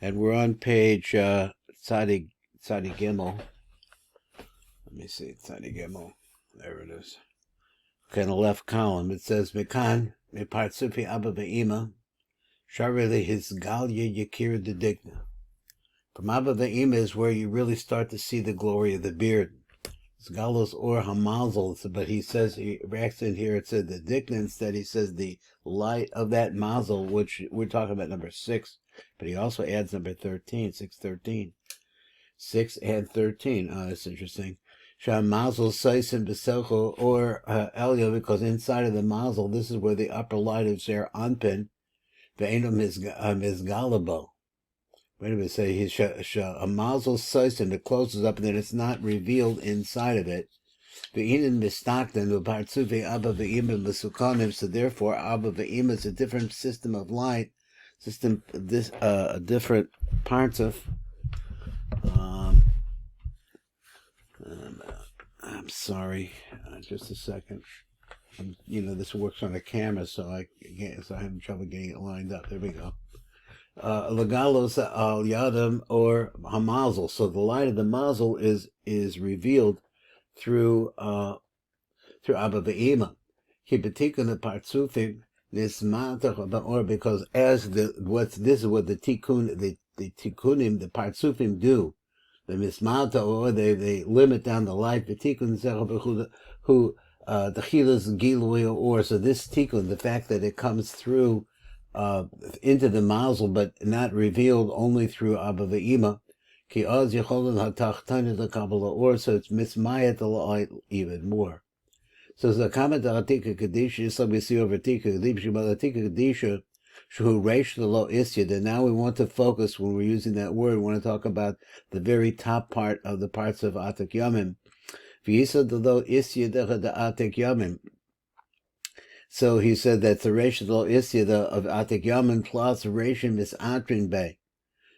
And we're on page Tzadi Gimel. Let me see, Tzadi Gimel. There it is. Okay, in the left column, it says, Mekan, Mepartsufi Abba Ve'ima, Sharili his Galya Yakir de Digna. From Abba Ve'ima is where you really start to see the glory of the beard. It's Galos or Hamazel, but he says, he reacts in here, it said the Digna, instead he says the light of that mazel, which we're talking about number 6, but he also adds number 13, 613. 6 and 13. Oh, that's interesting. Sham mazel saisim beselcho or elio, because inside of the mazel, this is where the upper light is there anpin. Ve'enum is galabo. Wait a minute, say he's a mazel saisim that closes up and then it's not revealed inside of it. Ve'inin mistakten u'partzuvi abba ve'ima mesukanim. So therefore, abba ve'ima is a different system of light, different parts of. I'm sorry, just a second. This works on a camera, so I'm having trouble getting it lined up. There we go. Legalos al yadam or hamazel. So the light of the mazel is revealed through Abba Ve'ima. Kibetikun the partzufim nismatach or because this is what the tikkunim, the partzufim do. The mismalta, or they limit down the light. The tikkun who the chilas gilui or so this tikkun, the fact that it comes through into the mazel but not revealed only through Abba Ve'ima. Ki oz yecholin hatachtani the kabbalah or so it's mismayat the light even more. So the comment atika kadisha, so we see over tika kadisha, but tika kadisha. And now we want to focus, when we're using that word, we want to talk about the very top part of the parts of Atek Yamim. So he said that the Resh Lo Isyada of Atek Yamim plus Reshim is Atrin Bay.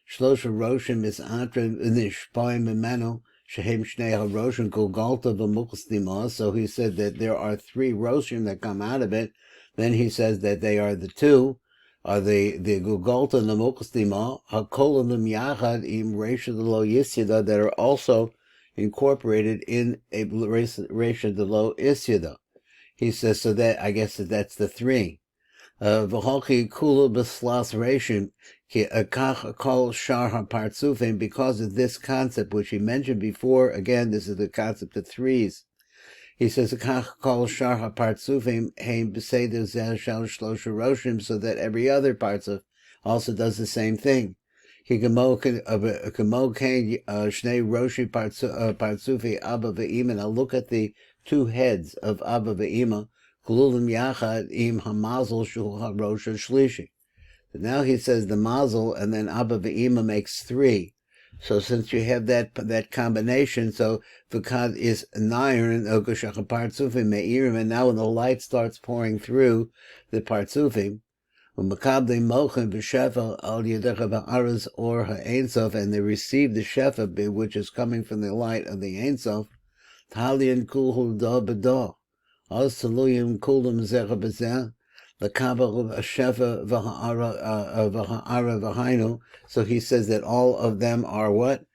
Shlosha Roshim is Atrin Nishpaim Memano, Shehem Shnei HaRoshim Golgalta V'Mukhstima. So he said that there are 3 Roshim that come out of it. Then he says that they are the 2. Are the Gugolta and the Mokastima, Hakolim Yachad im Resha de Lo Yisyada, that are also incorporated in a Resha de Lo Yisyada. He says, so that, I guess that's the 3. V'holchi Kula B'Slas Reshim, Ki Akach Kol Shar HaPartzufim, because of this concept, which he mentioned before, again, this is the concept of 3s. He says, so that every other parts of also does the same thing. Now look at the 2 heads of Abba Ve'ima. So now he says the mazel, and then Abba Ve'ima makes 3. So since you have that combination, so V'kad is Nairin, Ogashach Partzufim Me'irim, and now when the light starts pouring through the Partzufim, U'makabli Mochen V'shefa Al Yedecha Ba'aras or Ha'Ein Sof, and they receive the Shefa, which is coming from the light of the Ein Sof, Talian Kulhu Da B'da, Oz Taluyim Kulam Zecha B'zeh, the Kabbalah Shefa V'ha'ara V'hainu. So he says that all of them are what?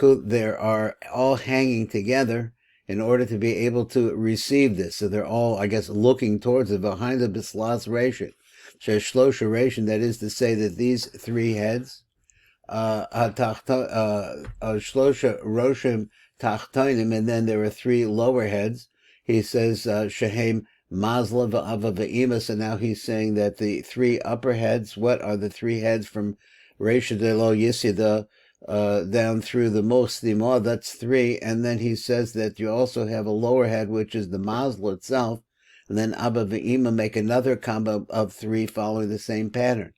They are all hanging together in order to be able to receive this. So they're all, I guess, looking towards it. Behind the Bislas Reshit. Sheshlosha Reshit, that is to say that these 3 heads, Shlosha Roshim Tachtainim, and then there are 3 lower heads. He says, Shehem Mazla V'Ava Ve'ima. So now he's saying that the 3 upper heads, what are the 3 heads from Resha de Lo Yisyada down through the Mosdima, that's 3, and then he says that you also have a lower head, which is the Mazla itself, and then Abba Ve'ima make another combo of 3 following the same pattern.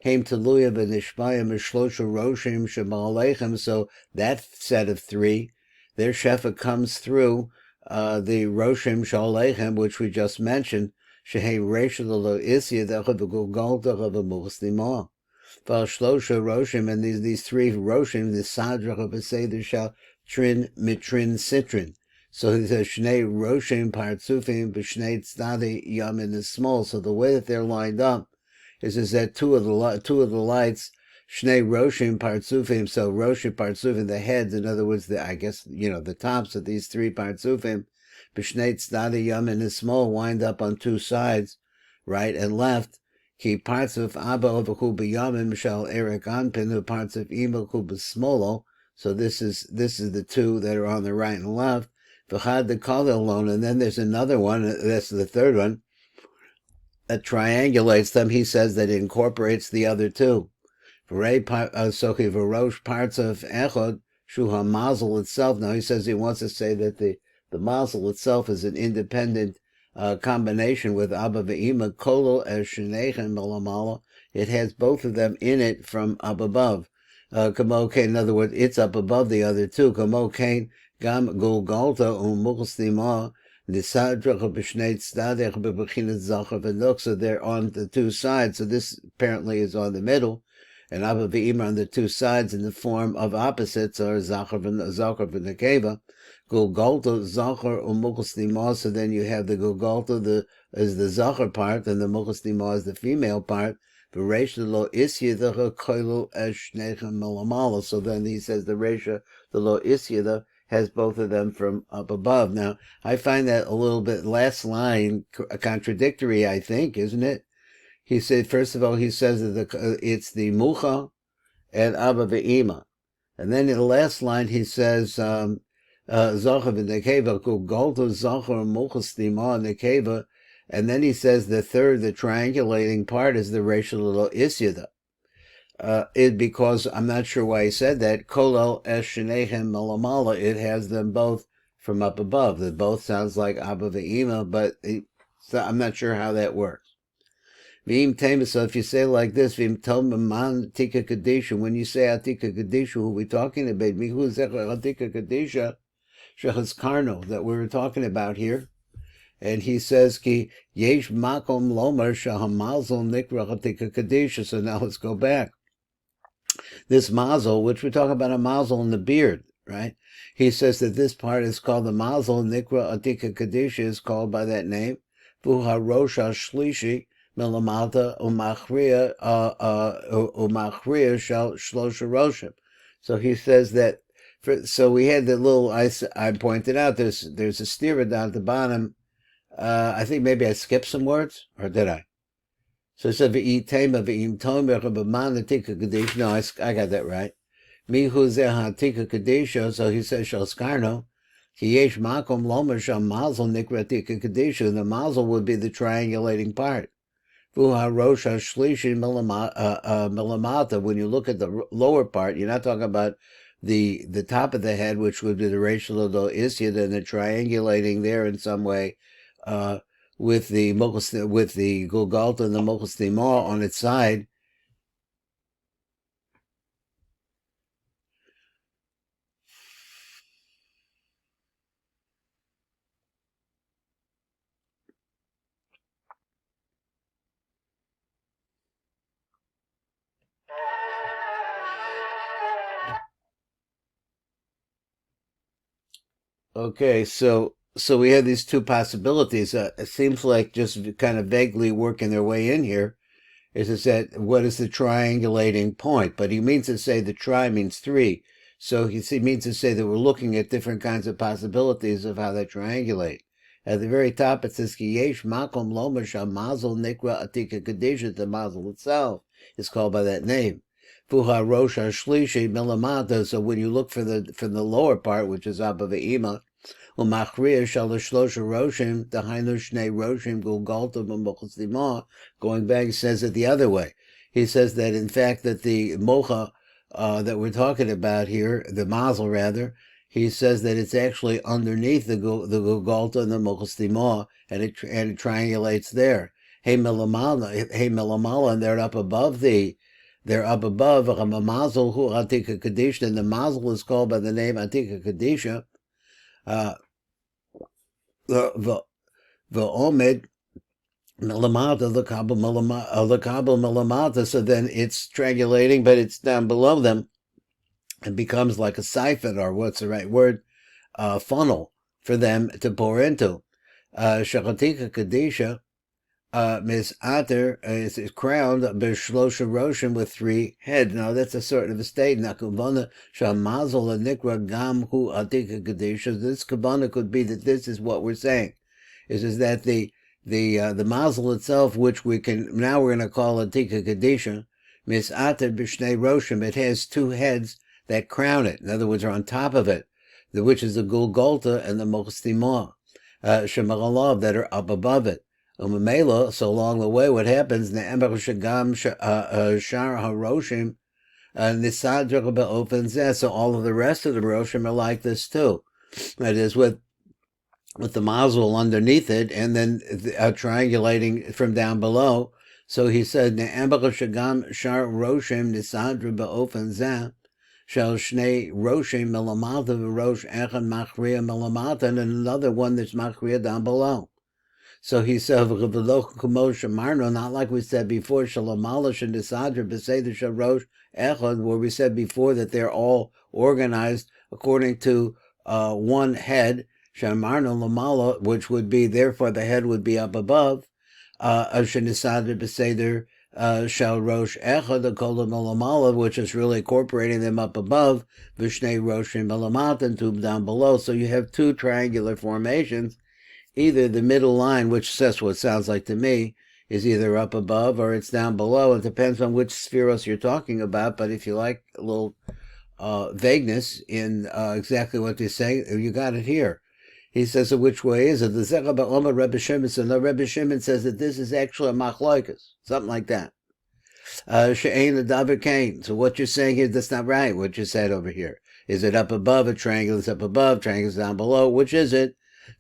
Heim Teluya V'Nishmaya Mishlosha Roshim Shema'alechem. So that set of 3, their Shefa comes through the Roshim Shalechem, which we just mentioned, Shehem Resha Lo Isyada V'Gulgalta V'Muslimah. Shlosha Roshim, and these 3 Roshim, the Sadrach of a Seder shall Trin Mitrin Citrin. So he says Shnei Roshim Partzufim B'Shnei Tzadi Yamin is small. So the way that they're lined up is that two of the lights Shnei Roshim Partsufim, so Roshim Partsufim, the heads, in other words, the tops of these three Partsufim, B'shnei Tzadei Yamin is small, wind up on two sides, right and left. Ki Partsuf Abba Ovachu B'Yamin Mishal Erik Anpin, who Partsuf Imachu B'Smolo, so this is the two that are on the right and left. V'chad the Kol alone, and then there's another one, that's the third one, that triangulates them. He says that it incorporates the other two. So Varosh parts of Echad, Shuha Mazel itself. Now he says he wants to say that the Mazel itself is an independent combination with Abba Ve'ima, Kolo Eshenechem Melamala. It has both of them in it from up above. Kamo Kain, in other words, it's up above the other two. Kamo Kain, Gam Golgalta, Mukhstima, Nisadrach B'Shnei Tzadech B'Bechinat Zachar V'Nuk. So they're on the two sides. So this apparently is on the middle. And Abba Ve'ima on the two sides in the form of opposites are Zachar v'Nekeva, Gulgalta, Zachar, Umukhstima. So then you have the Gulgalta is the Zachar part, and the Mukhstima is the female part. V'Reisha lo Isyadacha Koilu Eshnechem Melamala. So then he says the Reisha, the lo Isyada, has both of them from up above. Now, I find that a little bit, last line, contradictory, I think, isn't it? He said, first of all, he says that it's the Mucha and Abba Ve'ima. And then in the last line, he says, Zachar v'Nekeva, Golta Zachar Mucha Stima Nekeva. And then he says the third, the triangulating part, is the Reisha Lo Isyada. Because I'm not sure why he said that, Kolel Eshenechem Melamala, it has them both from up above. That both sounds like Abba Ve'ima, but so I'm not sure how that works. So if you say like this, when you say Atika Kadisha, who are we talking about? Mihu Atika Kadisha, Shechazkarno, that we were talking about here. And he says, Ki Yesh Makom Lomar Shahamazal Nikra Atika Kadisha. So now let's go back. This mazel, which we're talking about a mazel in the beard, right? He says that this part is called the mazel, Nikra Atika Kadisha is called by that name. Vuha Rosha Shlishi. Melamata umachria shal shlosha roshim. So he says that. So we had the little. I pointed out there's a stira down at the bottom. I think maybe I skipped some words, or did I? So it said v'itema v'im tomer b'man atika kadisha. No, I got that right. Mihu zeha atika kadisha. So he says shal skarno. Ki yesh makom lomer shal mazel nikra atika kadisha. The mazel would be the triangulating part. When you look at the lower part, you're not talking about the top of the head, which would be the racial isyad, and the triangulating there in some way with the Gulgalta and the Mokhstima on its side. Okay, so we have these two possibilities. It seems like just kind of vaguely working their way in here is that what is the triangulating point? But he means to say the tri means three. So he means to say that we're looking at different kinds of possibilities of how they triangulate. At the very top it says, Ki yesh makom lomer shamazel nikra atika kadisha. The mazel itself is called by that name. Fuha rosha shlishi milamata. So when you look from the lower part, which is Abba Ve'ima, Umachria Shaloshlosha Roshim, Dahainu Shnei Roshim, Gulgalta Mokhstima. Going back, he says it the other way. He says that in fact that the mocha that we're talking about here, the mazel rather, he says that it's actually underneath the Gulgalta and the Mokhstima, and it triangulates there. Hey Melamala, and they're up above Mazel Hu Atika Kadisha, and the mazel is called by the name Atika Kadisha. The Omed Melamata, the Kabul Melamata, so then it's triangulating, but it's down below them and becomes like a siphon, or what's the right word, funnel for them to pour into. Shakatika Kadisha, Misater is crowned b'shlosha roshim with 3 heads. Now that's a sort of a state. Nakuvana shamazel anikra gam hu atika kadisha. This kavana could be that this is what we're saying. Is that the mazel itself, which we're going to call atika kadisha, misater b'shnei roshim. It has 2 heads that crown it. In other words, are on top of it, which is the gulgolta and the mochstimah, shemalalav, that are up above it. Umamela, so along the way, what happens? Ne'emar shagam shar haroshim nisadra be'ofen zeh. So all of the rest of the roshim are like this too. That is with the mazel underneath it, and then triangulating from down below. So he said, Ne'emar shagam shar roshim nisadra be'ofen zeh. Shall shnei roshim melamata v'rosh echad machriya melamata, and another one that's machriya down below. So he said, not like we said before, Shalamalash and Nisadra Beseder Sharosh Echad, where we said before that they're all organized according to one head, Shamarno Lamala, which would be, therefore the head would be up above, Shanisadra Beseder Sharosh Echad, the Kolam Lamala, which is really incorporating them up above, Vishnei Roshim Malamat, and Tub down below. So you have 2 triangular formations. Either the middle line, which says what it sounds like to me, is either up above or it's down below. It depends on which spheros you're talking about, but if you like a little vagueness in exactly what they're saying, you got it here. He says, so which way is it? The Zechah Ba'omer Rebbe Shimon, so no, Rebbe Shimon says that this is actually a machloikas, something like that. She'ein the David Cain. So what you're saying here, that's not right, what you said over here. Is it up above? A triangle is up above, triangle is down below. Which is it?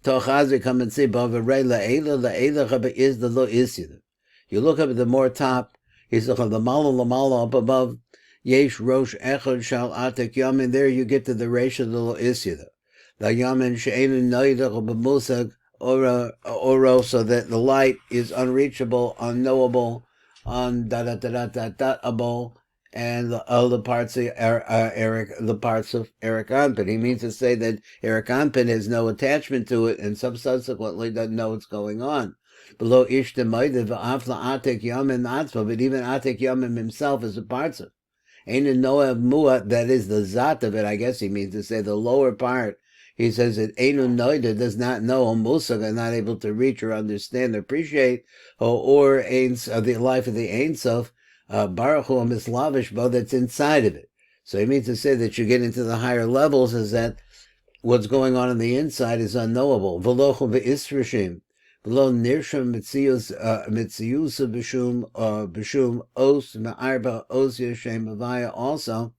Tochazi, come and see, La'ela is the lo isid. You look up at the more top, he's the Lamala up above, Yesh Rosh Echad Shal Atek Yamin, there you get to the ratio of the lo isid. The Yamin She'enin Noidach B'musag Oro, so that the light is unreachable, unknowable, able, and the parts of Eric Anpin. He means to say that Eric Anpin has no attachment to it, and subsequently doesn't know what's going on. Below Ishtamayda v'afla Atek Yamim Atzva, but even Atek Yamim himself is a parts of. Ain't a Noah Mua, that is the Zat of it, I guess he means to say the lower part. He says that Einu Noida does not know, Musag are not able to reach or understand, appreciate, or the life of the Ein Sof, Baruch Hu Mislavish Bo, that's inside of it. So he means to say that you get into the higher levels is that what's going on the inside is unknowable. V'lochu v'israshim, v'lo nirsham mitzius b'shum os ma'arba os yashem avaya also.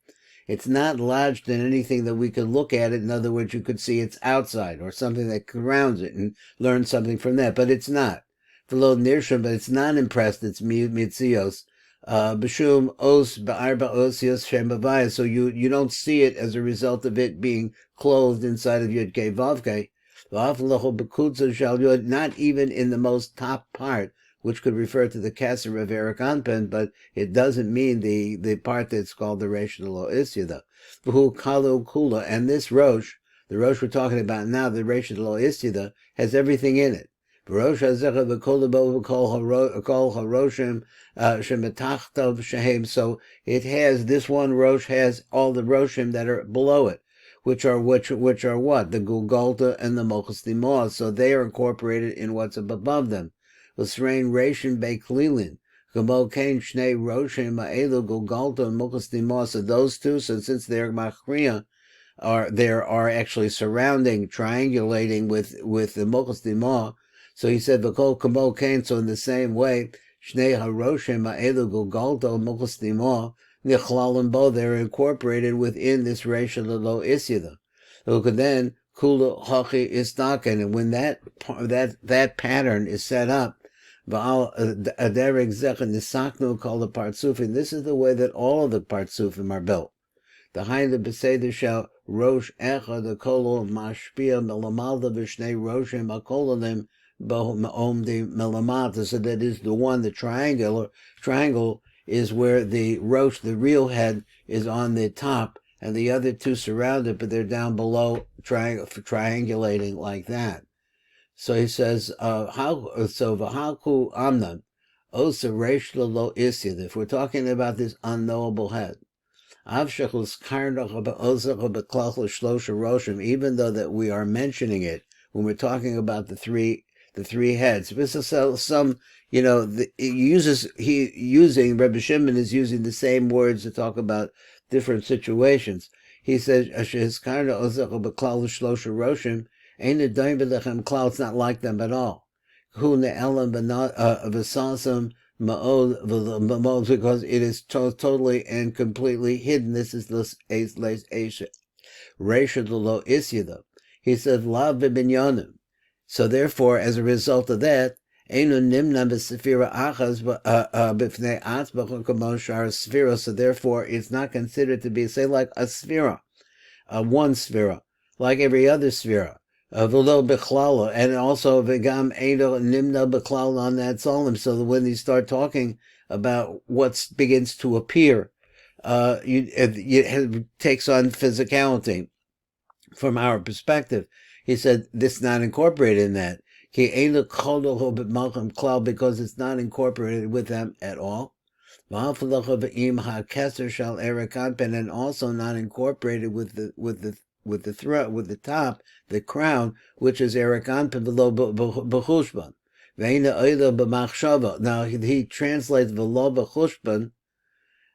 It's not lodged in anything that we could look at it. In other words, you could see it's outside or something that surrounds it and learn something from that. But it's not. V'lo nirsham, but it's not impressed. It's mitzios. B'shum os ba'arba osios shem b'avaya. So you don't see it as a result of it being clothed inside of Yud Kei Vav Kei. Not even in the most top part, which could refer to the Kesser of Eric Anpen, but it doesn't mean the part that's called the Rosh Lo Isyada. V'hu kalu kula, and this Rosh, the Rosh we're talking about now, the Rosh Lo Isyada, has everything in it. Rosh Hazecha v'kolabo v'kol haroshim shemetachtav shehem. So it has, this one Rosh has all the Roshim that are below it, which are what? The Gulgolta and the Mochas Dimah. So they are incorporated in what's up above them. L'srein Reishin Beiklilin. Gamo Kain Shnei Roshim Ma'elu Gulgolta and Mochas Dimah. So those two, so since they're Machriya, are actually surrounding, triangulating with the Mochas Dimah. So he said, V'kol Kamo Kain, so in the same way, Shnei HaRoshim Ma'elu Gulgolta and Mochas Dimah, Nichlalim Bo, they're incorporated within this ratio of Lo Isyada. So then Kula Hachi Istaken, and when that pattern is set up, Aderek Zechan Nisaknu called the Partsufim. This is the way that all of the Partsufim are built. The Hain the Beseder shall Rosh Echa the Kolo Mashpia Melamalda Vishnei Roshim Akololim Omdi Melamata. So that is the one, the triangle is where the Rosh, the real head, is on the top, and the other two surround it, but they're down below, triangulating like that. So he says, v'haku amnan, osa reish lo isyad. If we're talking about this unknowable head, even though that we are mentioning it when we're talking about the three heads, this is some, Rebbe Shimon is using the same words to talk about different situations. He says, it's not like them at all. Because it is totally and completely hidden. This is the Reisha de lo Isyada. He said, La v'binyanim. So therefore, as a result of that, Einu nimna b'sefira achaz b'fnei atzbach k'mon shar sefira. So therefore, it's not considered to be, say, like a sefira, one sefira, like every other sefira. V'lo b'chlala, and also v'gam einu nimna b'chlala on that solemn. So that when you start talking about what begins to appear, it takes on physicality. From our perspective, he said this is not incorporated in that. Because it's not incorporated with them at all. And also not incorporated with the throat, with the top, the crown, which is Erikanpen below Bechushban. Now he translates below Bechushban,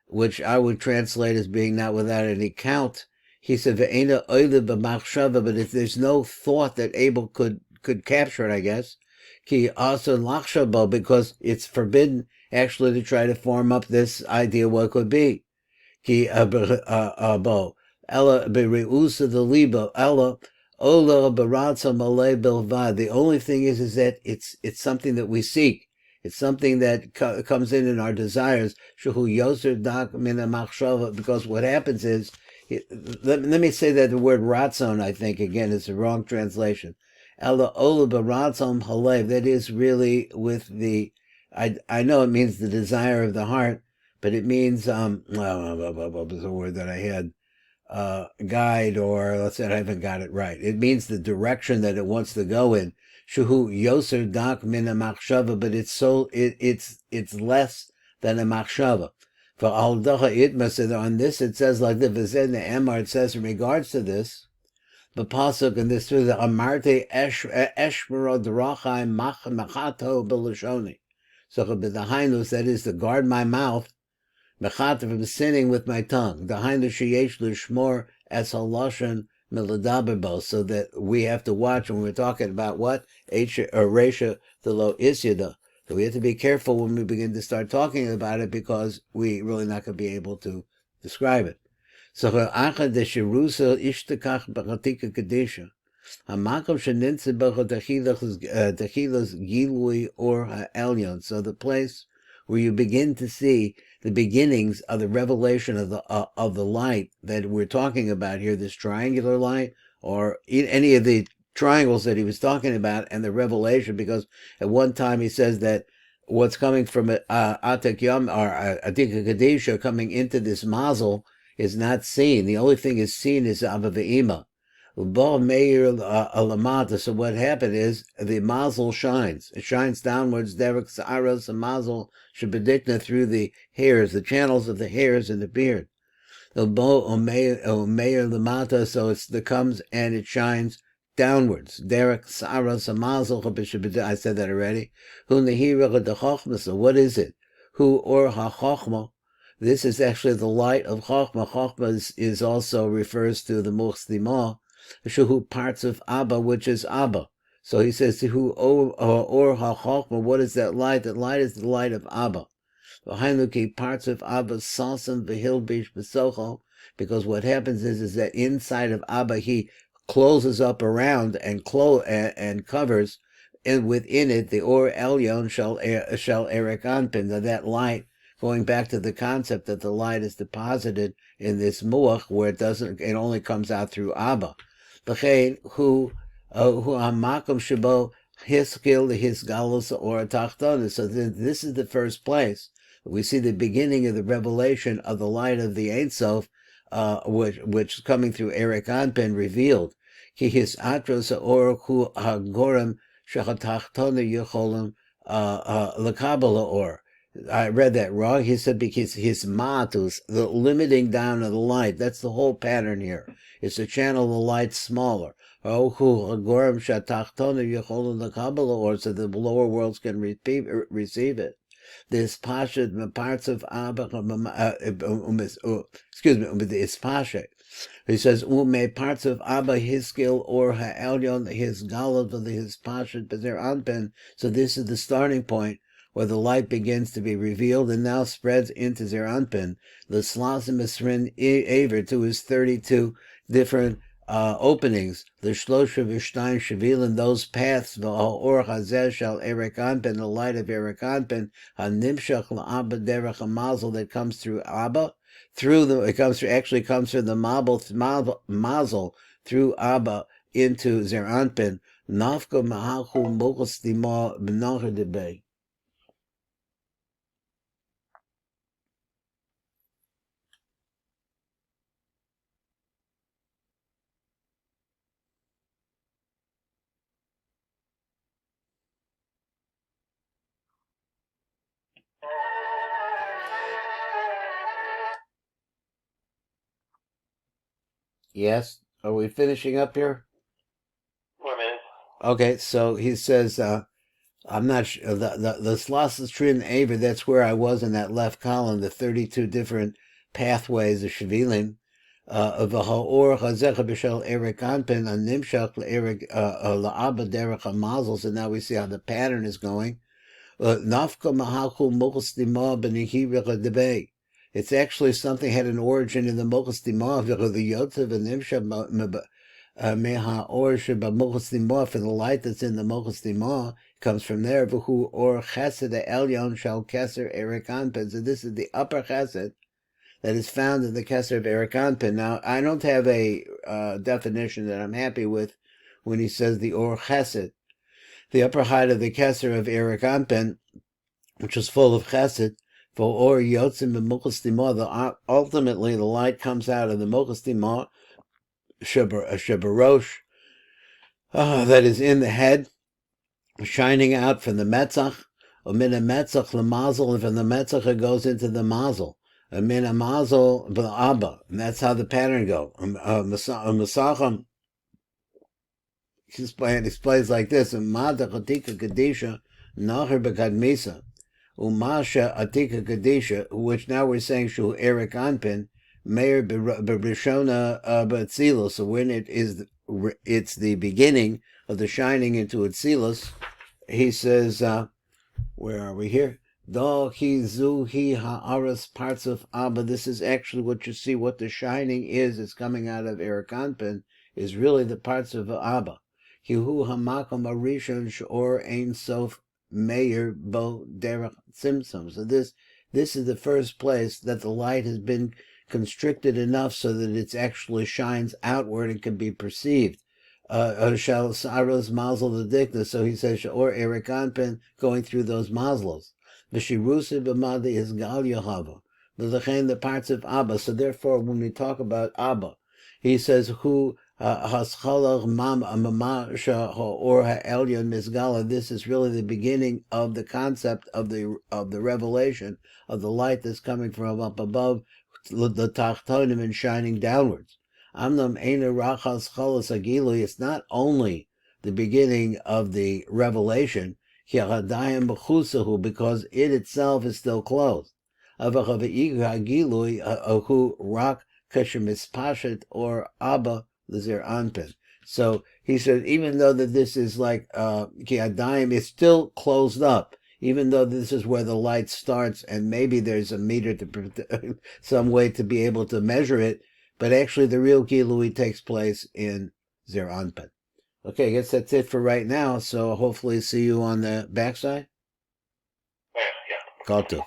which I would translate as being not without any count. He said, but if there's no thought that Abel could capture it, I guess, ki also lachshabo, because it's forbidden actually to try to form up this idea what it could be. Ki abo ella bereusa the libo ella ola baratza malay bilvad. The only thing is that it's something that we seek. It's something that comes in our desires. Shehu yoser dak min machshava. Because what happens is, let me say that the word ratzon, I think, again, is the wrong translation. Ella ola baratzon halev. That is really with the, I know it means the desire of the heart, but it means, what was the word that I had? Guide, or let's say I haven't got it right. It means the direction that it wants to go in. Shuhu yoser dak min machshava, but it's less than a machshava. For al dacha itma, so on this it says like the v'zen the emar, it says in regards to this, the pasuk and this through the amarte eshmero drachai machato belashoni. So the hainus, that is to guard my mouth, mechata from sinning with my tongue. The hainus sheyesh l'shmor as haloshen miladaberbo, so that we have to watch when we're talking about what Reisha the lo isyada. So we have to be careful when we begin to start talking about it, because we're really not going to be able to describe it. So acha de shirusa ishtakach b'chatika kadisha hamakom shenintzeh b'cha techilas gilui or ha'elyon. So the place where you begin to see the beginnings of the revelation of the light that we're talking about here, this triangular light, or any of the triangles that he was talking about, and the revelation, because at one time he says that what's coming from Atek Yom or Adika Kadisha coming into this mazel is not seen. The only thing is seen is Abba Ve'ima. So what happened is the mazel shines. It shines downwards, Derek Sa'aras, and mazel Shabadikna, through the hairs, the channels of the hairs in the beard. So it comes and it shines downwards. Derek Saras Amazel. I said that already. Who Nahira the Chochma. So what is it? Who or HaChochma? This is actually the light of Chochma. Chochma is also refers to the Muchstima, who parts of Abba, which is Abba. So he says, who or HaChochma, what is that light? That light is the light of Abba. Parts of Abba, Salsam, Vihilbish, Besocho, because what happens is that inside of Abba, he closes up around and covers, and within it the Or Elyon shall Erik Anpin, that light, going back to the concept that the light is deposited in this muach, where it only comes out through Abba. Who hamakom shabo hiskil his galus or tachtona. So this is the first place we see the beginning of the revelation of the light of the Ein Sof, which coming through Erik Anpin revealed. Ki his atros or hu hagorim shechatachtonim yicholim lekabel or. I read that wrong. He said because his matus, the limiting down of the light, that's the whole pattern here. It's to channel the light smaller. Or so the lower worlds can receive it. This pasha parts of Abba, excuse me, this pasha. He says, "Ume parts of Abba his skill or ha'elyon his galad his pasha bezer anpen." So this is the starting point where the light begins to be revealed and now spreads into Zer Anpin. The Slasim Esrin Aver to his 32 different openings. The Shlosha Vishtaim Shavilin, those paths, the Or Hazeh Shal Erik Anpin, the light of Erik Anpin, Hanimshach La'abba Derech Mazel that comes through Abba. Actually comes through the Mazel through Abba into Zer Anpin. Nafka Mahachu Mochos Dima B'Nocher Debei. Yes. Are we finishing up here? 4 minutes. Okay, so he says, I'm not sure, the Slosses Trin Aver, that's where I was in that left column, the 32 different pathways of Shavilim, of the Ha'or, Chazecha B'Shel Erik Anpin, and Nimshach Erik La'abba Derech HaMazel, and now we see how the pattern is going. Nafka Mahaku Mochos Dima B'Nihira Debei. It's actually something had an origin in the Mochos Dima, the Yotzev and Nimshach Meha Or Sheba Mochos Dima, for the light that's in the Mochos Dima comes from there. V'hu Or Chesed Elyon Shal Keser Erik Anpin. So this is the upper Chesed that is found in the Keser of Erik Anpin. Now, I don't have a definition that I'm happy with when he says the Or Chesed. The upper height of the Keser of Erik Anpin, which is full of Chesed, for Or Yotzim and Mochos Dima, ultimately the light comes out of the Mochos Dima, Shebarosh, that is in the head, shining out from the Metzach, Min a Metzach Lamazel, and from the Metzach it goes into the Mazel. Min a Mazel Abba, and that's how the pattern goes. Masacham explains like this: Mada Chatika Kadisha, Naher Bekadmisa, Umasha Atika Kadisha, which now we're saying Shu Erik Anpin, Meir Berishona Batzilus. So when it's the beginning of the shining into Atzilus, he says, where are we here? Do hi zu hi ha'aras parts of Abba. This is actually what you see. What the shining is coming out of Erik Anpin, is really the parts of Abba. Hihu hamakom arishon shor ein sof meir bo derech tzimtzum. So this is the first place that the light has been constricted enough so that it actually shines outward and can be perceived. Shall saros mazel the dikna. So he says or Erik Anpin going through those mazlos. V'shirusa b'madi is gal Yehava. The parts of Abba. So therefore, when we talk about Abba, he says who haschalach mamasha or ha'elyon misgala. This is really the beginning of the concept of the revelation of the light that's coming from up above the tachtonim and shining downwards. Amnam eina rachas chalas agilu. It's not only the beginning of the revelation, because it itself is still closed. Agilu rak kashemispashet or abba l'zer anpin. So he said, even though that this is like ki'adayim, it's still closed up. Even though this is where the light starts, and maybe there's a meter to some way to be able to measure it, but actually the real Gilui takes place in Zer Anpin. Okay, I guess that's it for right now, so hopefully see you on the backside. Yeah. Kol tov.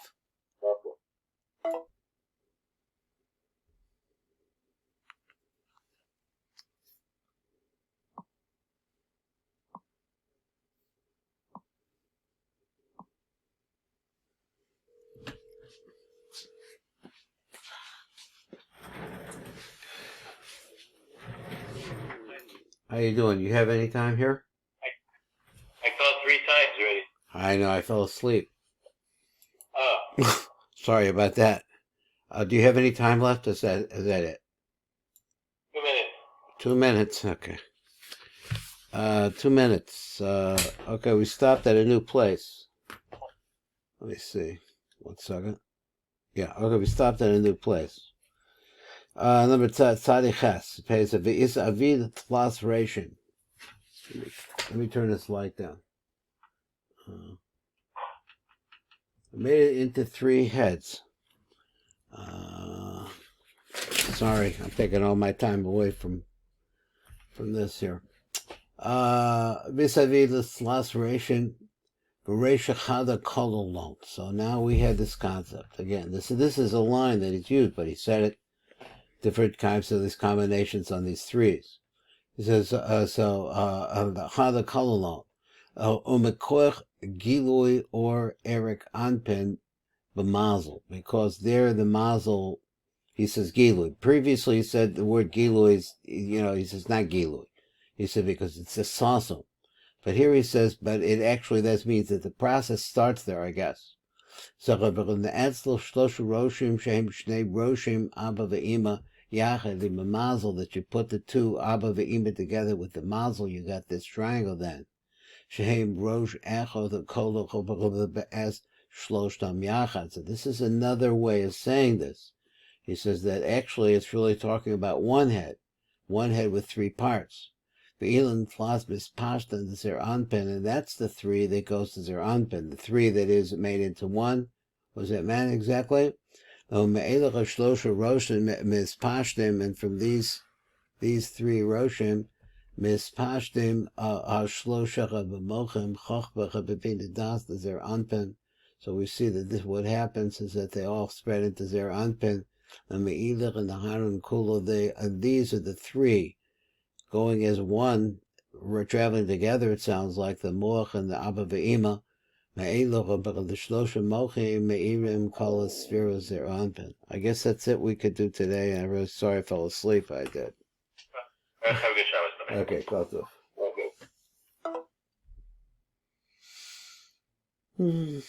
How you doing? You have any time here? I know, I fell asleep. Oh, Sorry about that. Do you have any time left? Is that it? 2 minutes. 2 minutes. Okay. 2 minutes. Okay, we stopped at a new place. Let me see. 1 second. Yeah, okay, we stopped at a new place. Number Tzadiches pays a avid plus ration. Let me turn this light down. I made it into 3 heads. Sorry, I'm taking all my time away from this here. Vis-a-vis this laceration, so now we have this concept again. This is a line that is used, but he said it different types of these combinations on these 3s. He says the chada kololon, umekoch gilui or Eric Anpin b'mazel, because there the mazel. He says gilui. Previously he said the word gilui is, he says not gilui. He said because it's a sasum. But here he says, but it actually, that means that the process starts there, I guess. So, the etzl shloshu roshim shehem shnei roshim abba ve'ima yachad, the mazel, that you put the 2 abba ve'ima together with the mazel, you got this triangle then. Shehem rosh echo the kolo be'ez shloshtam yachad. So this is another way of saying this. He says that actually it's really talking about one head with 3 parts. The Elon plus mispashtan the zer anpen, and that's the 3 that goes to zer anpen, the 3 that is made into 1. Was that man exactly? And from these 3 roshim, mispashtim shloshacha b'mochem chochbacha b'pinidas the zer anpen. So we see that this what happens is that they all spread into zer anpen. And Me'ilach and Naharia Kulo, these are the 3 going as one. We're traveling together, it sounds like, the Moach and the Abba Ve'ima. Me'ilach the Shlosha Mochim Me'irim Kol Sphira Zer Anpin. I guess that's it we could do today. I'm really sorry I fell asleep. I did. Have a good shower. Okay, close off. Okay.